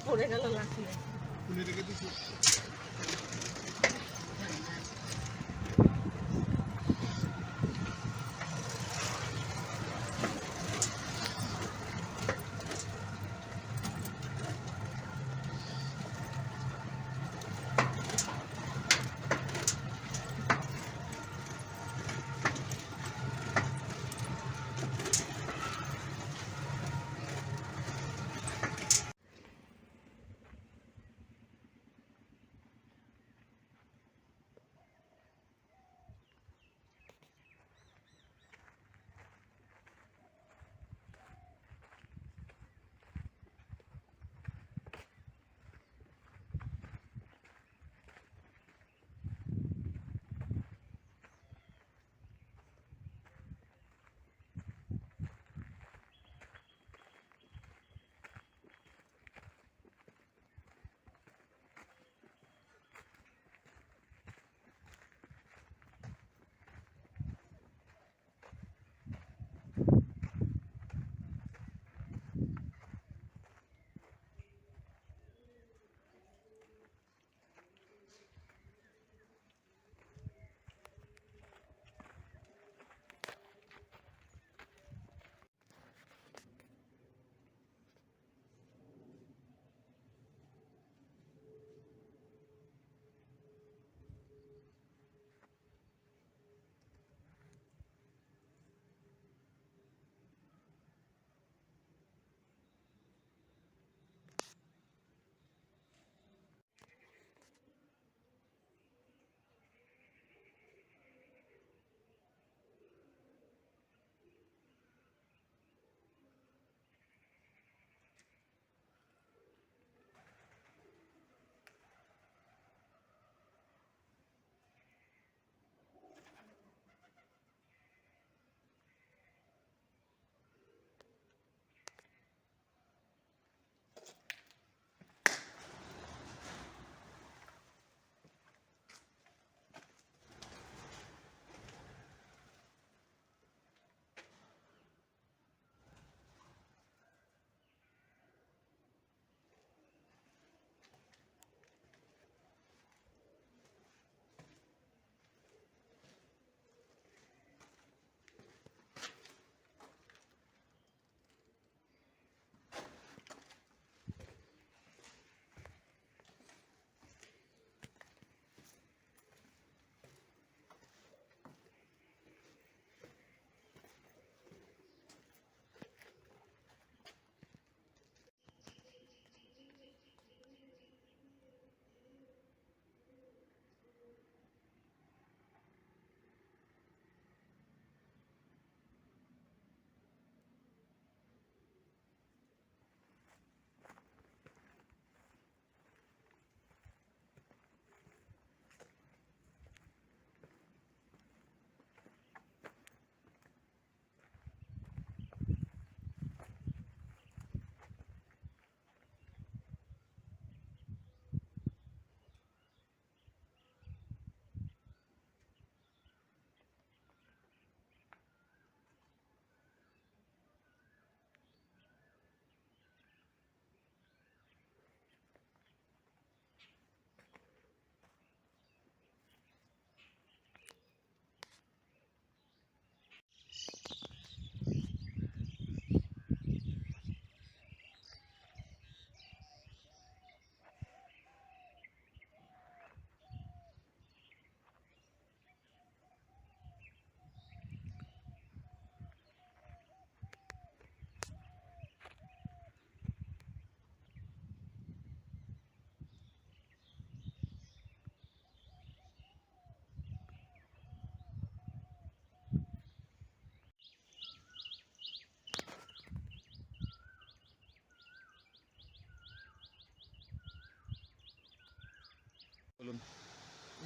পড়ে গেল লাঠি খুলে রেখে দিচ্ছি।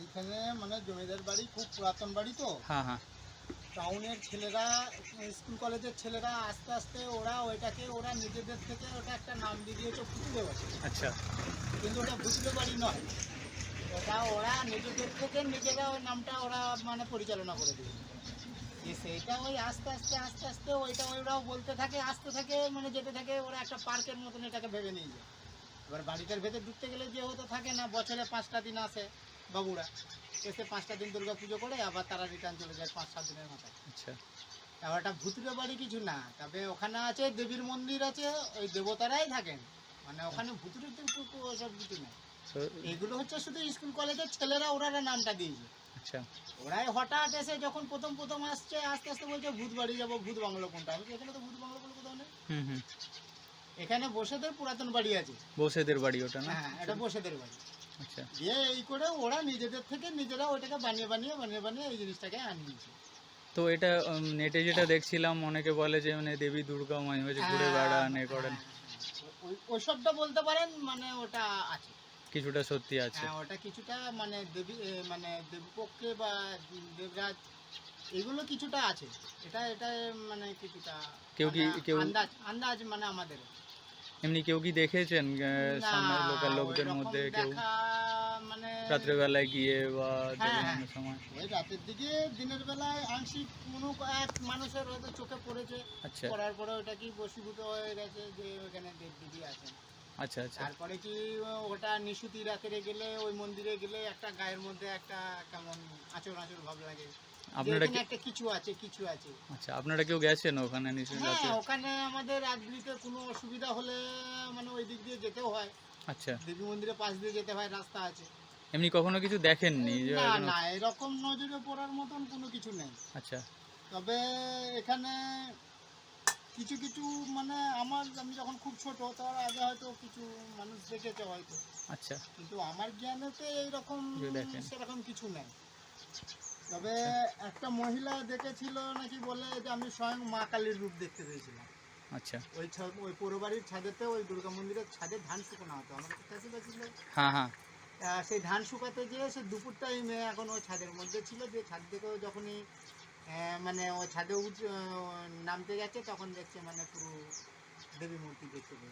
এইখানে মানে জমিদার বাড়ি, খুব পুরাতন বাড়ি তো। হ্যাঁ হ্যাঁ। টাউনের ছেলেরা, স্কুল কলেজের ছেলেরা আস্তে আস্তে ওরা নিজেদের থেকে ওটা একটা নাম দিয়ে দিয়েছে ভুতুড়ে বাড়ি। আচ্ছা কিন্তু ওটা ভুতুড়ে বাড়ি নয়, ওরা নিজেদের থেকে নিজেরা ওই নামটা ওরা মানে পরিচালনা করে দিয়েছে। সেইটা ওই আস্তে আস্তে ওরাও বলতে থাকে, আসতে থাকে, মানে যেতে থাকে, ওরা একটা পার্কের মতন এটাকে ভেবে নিয়ে যায়। এবার বাড়িটার ভেতর ঢুকতে গেলে যেহেতু থাকে না, বছরে 5টা দিন আসে বাবুরা, এসে 5টা দিন দুর্গা পুজো করে আবার তারা রিটার্ন চলে যায় 5-7 দিনের মাথায়। আচ্ছা এবার একটা ভুতুড়ে বাড়ি কিছু না, তবে ওখানে আছে দেবীর মন্দির আছে, ওই দেবতারাই থাকেন, মানে ওখানে ভুতুড়ে ওসব কিছু নেই। তো এগুলো হচ্ছে শুধু স্কুল কলেজের ছেলেরা ওরা নামটা দিয়েছে। আচ্ছা ওরাই হঠাৎ এসে যখন প্রথম আসছে, আস্তে আস্তে বলছে ভূত বাড়ি যাবো, ভূত বাংলো কোনটা? আমি এখানে তো ভূত বাংলো বলে কোথাও নেই, হুম এখানে বসেদের পুরাতন বাড়ি আছে। বসেদের বাড়ি ওটা না? হ্যাঁ, এটা বসেদের বাড়ি। আচ্ছা দিয়ে এই করে ওরা নিজেদের থেকে নিজেরা ওইটাকে বানিয়ে এই জিনিসটাকে আনিয়েছে। তো এটা নেটে যেটা দেখছিলাম অনেকে বলে যে মানে দেবী দুর্গা মাঝে মাঝে ঘুরে বেড়ান এ করেন, ওইসবটা বলতে পারেন, মানে ওটা আছে, কিছুটা সত্যি আছে। হ্যাঁ ওটা কিছুটা মানে মানে দেবীপক্ষে বা দেবরাজ এগুলো কিছুটা আছে, এটা মানে কিছুটা কেউ কি মানে কেউ আন্দাজ মানে আমাদের এমনি কেউ কি দেখেছেন সামনে লোকাল লোকদের ওইরকম মধ্যে কেউ দেখা মানে রাত্রেবেলায় গিয়ে বা হ্যাঁ, জন্মানোর সময়? ওই রাতের দিকে দিনের বেলায় আংশিক কোনো এক মানুষের হয়তো চোখে পড়েছে, আচ্ছা পড়ার পরে ওটা কি বশীভূত হয়ে গেছে যে ওখানে দেবদেবী আছেন। আচ্ছা আচ্ছা তারপরে কি ওটা নিশুতি রাতে গেলে ওই মন্দিরে গেলে একটা গায়ের মধ্যে একটা কেমন আঁচড় ভাব লাগে, আপনারা এখানে একটা কিছু আছে। আচ্ছা আপনারা কেউ গেছেন ওখানে নিশ্চয়ই রাতে? হ্যাঁ, ওখানে আমাদের রাত্রিতে কোনো অসুবিধা হলে মানে ওই দিক দিয়ে যেতেও হয়, আচ্ছা দেবী মন্দিরের পাশ দিয়ে যেতে হয়, রাস্তা আছে। এমনি কখনো কিছু দেখেননি যে না কোনো- না, এরকম নজরে পড়ার মতন কোনো কিছু নেই। আচ্ছা তবে এখানে কিছু মানে আমি যখন খুব ছোট, তার আগে হয়তো কিছু মানুষ দেখেছে হয়তো, আচ্ছা কিন্তু আমার জ্ঞানেতে এইরকম যে দেখেন। সেরকম কিছু নেই। তবে একটা মহিলা দেখেছিল নাকি, বলে যে আমি স্বয়ং মা কালীর রূপ দেখতে পেয়েছিলাম। আচ্ছা ওই পুরো বাড়ির ছাদেতে, ওই দুর্গা মন্দিরের ছাদে ধান শুকানো হতো, আমাদের চাষিরা ছিল। হ্যাঁ হ্যাঁ সেই ধান শুকাতে গিয়ে সে দুপুর টাইমে এখন ওই ছাদের মধ্যে ছিল, যে ছাদ থেকেও যখনই মানে ওই ছাদে নামতে যাচ্ছে, তখন দেখছে মানে পুরো দেবী মূর্তি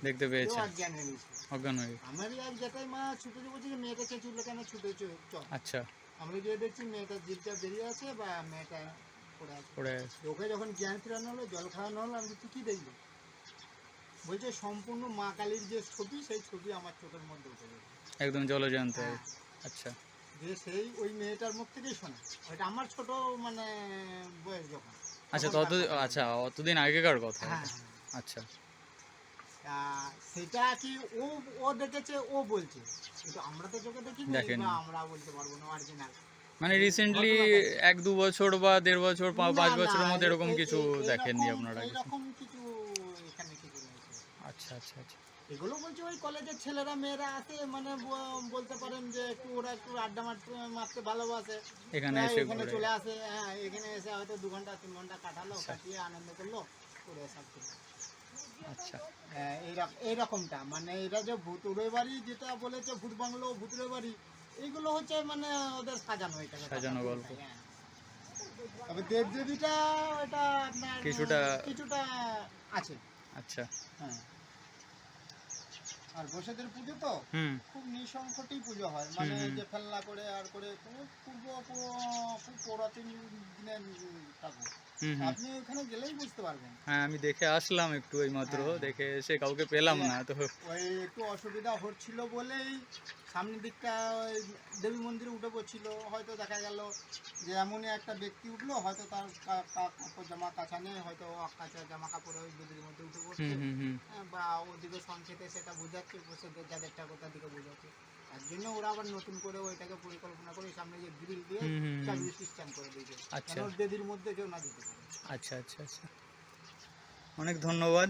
দেখতে পেয়েছে, অজ্ঞান হয়ে গেছে। অজ্ঞান হয়ে। আমারই এক জেঠাই মা ছুটে বলছে যে মেয়েটা চেঁচুলো কেন, ছুটে চল। আচ্ছা আমরা গিয়ে দেখছি মেয়েটার জিভটা বেরিয়ে আছে বা মেয়েটা পড়ে আছে। পড়ে ওকে যখন জ্ঞান ফেরানো হলো, জল খাওয়ানো হলো, আমি তুই কি দেখলি? বলছে সম্পূর্ণ মা কালীর যে ছবি, সেই ছবি আমার চোখের মধ্যে উঠে গেছে একদম জলজান্ত। হ্যাঁ। আচ্ছা যে সেই ওই মেয়েটার মুখ থেকেই শোনা, ওইটা আমার ছোট মানে বয়স যখন। আচ্ছা তখন তার কথা। আচ্ছা অতদিন আগেকার কথা হ্যাঁ, এটা। আচ্ছা সেটা কি ও দেখেছে, ও বলছে, কিন্তু আমরা তো চোখে দেখিনি, দেখেনি। বা আমরা বলতে পারবো না অরিজিনাল। মানে রিসেন্টলি 1-2 বছর বা 1.5 বছর 5 বছরের মধ্যে এরকম কিছু দেখেননি আপনারা? এরকম কিছু এখানে কিছু নেই। আচ্ছা আচ্ছা আচ্ছা এগুলো বলছে ওই কলেজের ছেলেরা মেয়েরা আছে, মানে বলতে পারেন যে ওরা একটু আড্ডা মারতে ভালোবাসে, এখানে তাই এসে এখানে ঘুরে। চলে আসে। হ্যাঁ, এখানে এসে হয়তো 2 ঘন্টা 3 ঘন্টা কাটালো, কাটিয়ে আনন্দ করলো, করে সব কিছু। আচ্ছা এইরকমটা মানে এরা যে ভুতুড়ে বাড়ি যেটা বলেছে, ভূত বাংলো, ভুতুড়ে বাড়ি, এইগুলো হচ্ছে মানে ওদের সাজানো, এটা সাজানো গল্প। হ্যাঁ। তবে দেবদেবীটা ওটা আপনার কিছুটা আছে। আচ্ছা হ্যাঁ, আর বসেদের পুজো তো হুম খুব নিঃসংকটেই পুজো হয়, মানে যে ফেলনা করে আর করে খুব পুরাতন দিনের ঠাকুর। হুম হুম। আপনি ওখানে গেলেই বুঝতে পারবেন। হ্যাঁ আমি দেখে আসলাম একটু এই মাত্র, দেখে এসে কাউকে পেলাম না তো। ওই একটু অসুবিধা হচ্ছিল বলেই সামনের দিকটা ওই দেবী মন্দিরে উঠে পড়ছিল, হয়তো দেখা গেল যে এমনই একটা ব্যক্তি উঠলো, হয়তো তার কাপড় জামা কাঁচা নেই, হয়তো কাঁচা জামা কাপড় ওই বেদির মধ্যে উঠে পড়ছে, বা ওদিকে সংক্ষেপে সেটা বোঝাচ্ছে, বসেদের যাদের ঠাকুরটার দিকে বোঝাচ্ছে। তার জন্য ওরা আবার নতুন করে ওইটাকে পরিকল্পনা করে সামনে যে গ্রিল দিয়ে চাবি সিস্টেম করে দিয়েছে, আচ্ছা বেদির মধ্যে কেউ না যেতে পারে। আচ্ছা আচ্ছা আচ্ছা অনেক ধন্যবাদ।